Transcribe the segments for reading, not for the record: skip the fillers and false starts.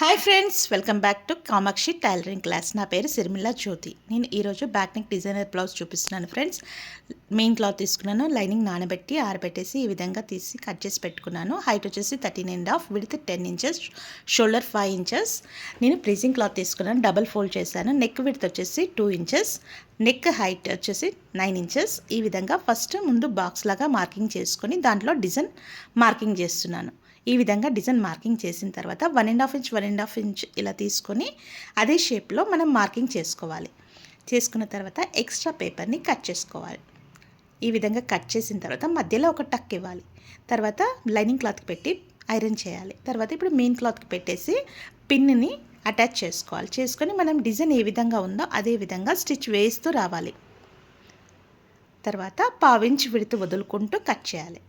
Hi friends, welcome back to Kamakshi tailoring class. నా పేరు సిరిమిల్లా జ్యోతి. నేను ఈరోజు బ్యాక్ నెక్ డిజైనర్ బ్లౌజ్ చూపిస్తున్నాను ఫ్రెండ్స్. మెయిన్ క్లాత్ తీసుకున్నాను, లైనింగ్ నానబెట్టి ఆరబెట్టేసి ఈ విధంగా తీసి కట్ చేసి పెట్టుకున్నాను. హైట్ వచ్చేసి 13.5, విడ్త్ 10 ఇంచెస్, షోల్డర్ 5 ఇంచెస్. నేను ప్లీజింగ్ క్లాత్ తీసుకున్నాను, డబల్ ఫోల్డ్ చేశాను. నెక్ విడ్త్ వచ్చేసి 2 ఇంచెస్, నెక్ హైట్ వచ్చేసి 9 ఇంచెస్. ఈ విధంగా ఫస్ట్ ముందు బాక్స్ లాగా మార్కింగ్ చేసుకొని దాంట్లో డిజైన్ మార్కింగ్ చేస్తున్నాను. ఈ విధంగా డిజైన్ మార్కింగ్ చేసిన తర్వాత 1.5 ఇంచ్ ఇలా తీసుకొని అదే షేప్లో మనం మార్కింగ్ చేసుకోవాలి. చేసుకున్న తర్వాత ఎక్స్ట్రా పేపర్ని కట్ చేసుకోవాలి. ఈ విధంగా కట్ చేసిన తర్వాత మధ్యలో ఒక టక్ ఇవ్వాలి. తర్వాత లైనింగ్ క్లాత్కి పెట్టి ఐరన్ చేయాలి. తర్వాత ఇప్పుడు మెయిన్ క్లాత్కి పెట్టేసి పిన్ని అటాచ్ చేసుకోవాలి. చేసుకొని మనం డిజైన్ ఏ విధంగా ఉందో అదే విధంగా స్టిచ్ వేస్తూ రావాలి. తర్వాత 1/2 ఇంచ్ విడత వదులుకుంటూ కట్ చేయాలి.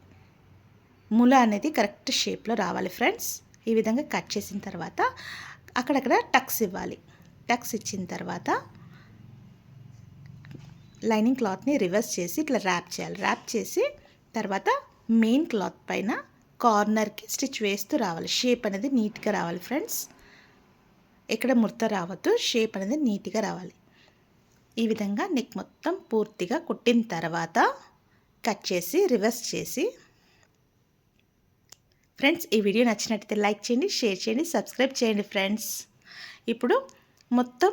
మూల అనేది కరెక్ట్ షేప్లో రావాలి ఫ్రెండ్స్. ఈ విధంగా కట్ చేసిన తర్వాత అక్కడక్కడ టక్స్ ఇవ్వాలి. టక్స్ ఇచ్చిన తర్వాత లైనింగ్ క్లాత్ని రివర్స్ చేసి ఇట్లా ర్యాప్ చేయాలి. ర్యాప్ చేసి తర్వాత మెయిన్ క్లాత్ పైన కార్నర్కి స్టిచ్ వేస్తూ రావాలి. షేప్ అనేది నీట్గా రావాలి ఫ్రెండ్స్. ఎక్కడ ముడత రావద్దు, షేప్ అనేది నీట్గా రావాలి. ఈ విధంగా నెక్ మొత్తం పూర్తిగా కుట్టిన తర్వాత కట్ చేసి రివర్స్ చేసి ఫ్రెండ్స్, ఈ వీడియో నచ్చినట్టయితే లైక్ చేయండి, షేర్ చేయండి, సబ్స్క్రైబ్ చేయండి ఫ్రెండ్స్. ఇప్పుడు మొత్తం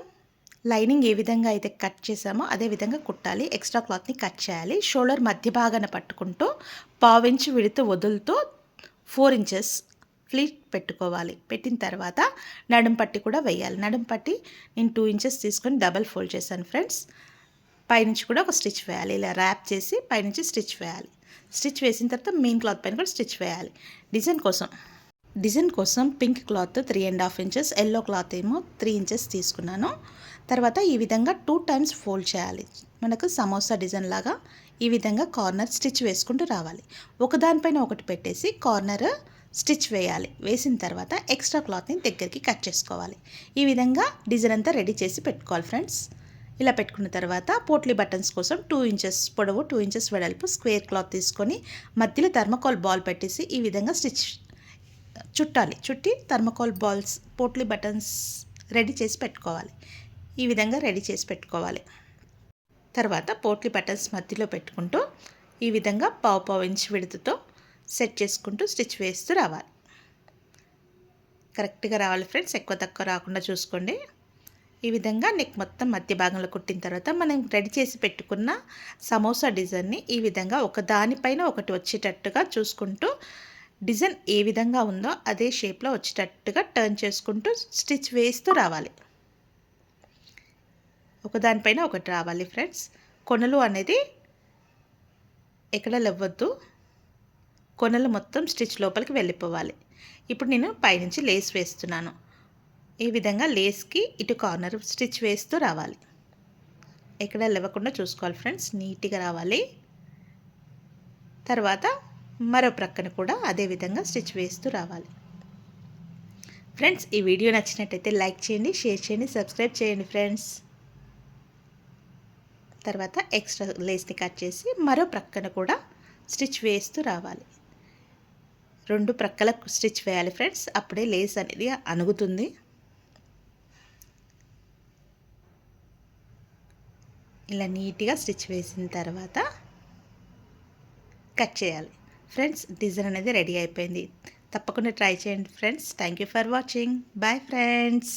లైనింగ్ ఏ విధంగా అయితే కట్ చేసామో అదే విధంగా కుట్టాలి. ఎక్స్ట్రా క్లాత్ని కట్ చేయాలి. షోల్డర్ మధ్య భాగాన పట్టుకుంటూ 1/2 ఇంచ్ విడత వదులుతూ 4 ఇంచెస్ ఫ్లీట్ పెట్టుకోవాలి. పెట్టిన తర్వాత నడుం పట్టి కూడా వేయాలి. నడుం పట్టి నేను 2 ఇంచెస్ తీసుకొని డబల్ ఫోల్డ్ చేశాను ఫ్రెండ్స్. పైనుంచి కూడా ఒక స్టిచ్ వేయాలి. ఇలా ర్యాప్ చేసి పైనుంచి స్టిచ్ వేయాలి. స్టిచ్ వేసిన తర్వాత మెయిన్ క్లాత్ పైన కూడా స్టిచ్ వేయాలి. డిజైన్ కోసం pink cloth 3.5 inches, yellow cloth ఏమో 3 ఇంచెస్ తీసుకున్నాను. తర్వాత ఈ విధంగా 2 టైమ్స్ ఫోల్డ్ చేయాలి. మనకు సమోసా డిజైన్ లాగా ఈ విధంగా కార్నర్ స్టిచ్ వేసుకుంటూ రావాలి. ఒకదానిపైన ఒకటి పెట్టేసి కార్నర్ స్టిచ్ వేయాలి. వేసిన తర్వాత ఎక్స్ట్రా క్లాత్ని దగ్గరికి కట్ చేసుకోవాలి. ఈ విధంగా డిజైన్ అంతా రెడీ చేసి పెట్టుకోవాలి ఫ్రెండ్స్. ఇలా పెట్టుకున్న తర్వాత పోట్లీ బటన్స్ కోసం 2 ఇంచెస్ పొడవు, 2 ఇంచెస్ వెడల్పు స్క్వేర్ క్లాత్ తీసుకొని మధ్యలో థర్మకోల్ బాల్ పెట్టేసి ఈ విధంగా స్టిచ్ చుట్టాలి. చుట్టి thermocol balls potli buttons ready చేసి పెట్టుకోవాలి. ఈ విధంగా రెడీ చేసి పెట్టుకోవాలి. తర్వాత పోట్లీ బటన్స్ మధ్యలో పెట్టుకుంటూ ఈ విధంగా 1/2 ఇంచ్ విడతతో సెట్ చేసుకుంటూ స్టిచ్ వేస్తూ రావాలి. కరెక్ట్గా రావాలి ఫ్రెండ్స్, ఎక్కువ తక్కువ రాకుండా చూసుకోండి. ఈ విధంగా నెక్ మొత్తం మధ్య భాగంలో కుట్టిన తర్వాత మనం రెడీ చేసి పెట్టుకున్న సమోసా డిజైన్ని ఈ విధంగా ఒక దానిపైన ఒకటి వచ్చేటట్టుగా చూసుకుంటూ డిజైన్ ఏ విధంగా ఉందో అదే షేప్లో వచ్చేటట్టుగా టర్న్ చేసుకుంటూ స్టిచ్ వేస్తూ రావాలి. ఒకదానిపైన ఒకటి రావాలి ఫ్రెండ్స్. కొనలు అనేది ఎక్కడ లేవద్దు, కొనలు మొత్తం స్టిచ్ లోపలికి వెళ్ళిపోవాలి. ఇప్పుడు నేను పైనుంచి లేస్ వేస్తున్నాను. ఈ విధంగా లేస్కి ఇటు కార్నర్ స్టిచ్ వేస్తూ రావాలి. ఎక్కడ లేవకుండా చూసుకోవాలి ఫ్రెండ్స్, నీట్గా రావాలి. తర్వాత మరో ప్రక్కన కూడా అదే విధంగా స్టిచ్ వేస్తూ రావాలి. ఫ్రెండ్స్, ఈ వీడియో నచ్చినట్టయితే లైక్ చేయండి, షేర్ చేయండి, సబ్స్క్రైబ్ చేయండి ఫ్రెండ్స్. తర్వాత ఎక్స్ట్రా లేస్ని కట్ చేసి మరో ప్రక్కన కూడా స్టిచ్ వేస్తూ రావాలి. 2 ప్రక్కల స్టిచ్ వేయాలి ఫ్రెండ్స్, అప్పుడే లేస్ అనేది అణుగుతుంది. ఇలా నీట్గా స్టిచ్ వేసిన తర్వాత కట్ చేయాలి ఫ్రెండ్స్. డిజైన్ అనేది రెడీ అయిపోయింది. తప్పకుండా ట్రై చేయండి friends. Thank you for watching. Bye friends.